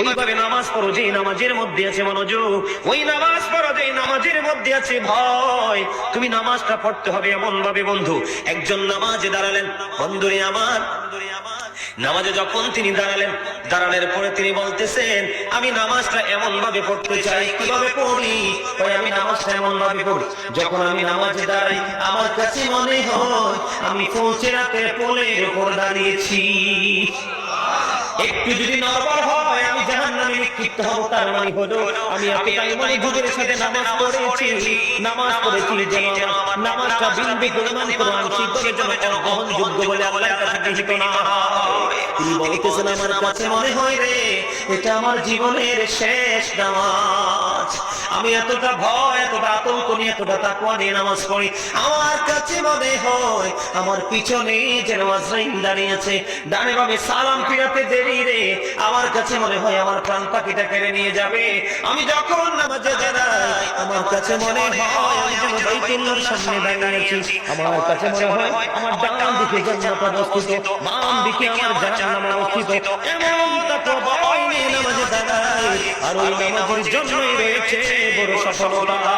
ওইভাবে নামাজ পড়ো যে নামাজের মধ্যে আছে মনোযোগ, ওই নামাজ পড়ো যে নামাজের মধ্যে আছে ভয়। তুমি নামাজটা পড়তে হবে এমন ভাবে বন্ধু, একজন নামাজে দাঁড়ালেন, বন্ধুরে আমার, নামাজে যখন তিনি দাঁড়ানোর পরে তিনি বলতেছেন আমি নামাজটা এমন ভাবে পড়তে চাই। কিভাবে পড়ি? আমি নামাজটা এমন ভাবে পড়ি, যখন আমি নামাজে দাঁড়াই আমার কাছে মনে হয় আমি পৌঁছে রাতে পোলের উপর দাঁড়িয়েছি। একটু যদি নড়বড় হয় আমি জাহান্নামে নিক্ষিপ্ত হব, তার মানে হলো আমি এতটাই মনোযোগের সাথে নামাজ পড়েছি যেন আমার নামাজটা বিন্দু পরিমাণ করে আংশিকভাবে যেন গ্রহণযোগ্য বলে আল্লাহর কাছে গৃহীত না হয়। তিনি বলতেছেন আমার কাছে মনে হয় রে এটা আমার জীবনের শেষ নামাজ। আমি এতটা ভয়, এতটা আতঙ্ক নিয়ে, এতটা তাকওয়া নিয়ে নামাজ পড়ি, আমার কাছে মনে হয় আমার পিছনে যেন আজরাইল দাঁড়িয়ে আছে, ডানে বামে সালাম ফিরাতে দেরি রে, আমার কাছে মনে হয় আমার প্রাণ পাখিটা কেড়ে নিয়ে যাবে। আমি যখন নামাজে দাঁড়াই আমার কাছে মনে হয় আমি যেন বাইতুল্লাহর সামনে দাঁড়িয়ে আছি, আমার কাছে মনে হয় আমার ডান দিকে জান্নাত অবস্থিত, বাম দিকে আমার জাহান্নাম অবস্থিত। এমন তাকওয়া ভয় নিয়ে নামাজে দাঁড়াই, আর ওই নামাজের জন্যই রয়েছে বড় সফলতা।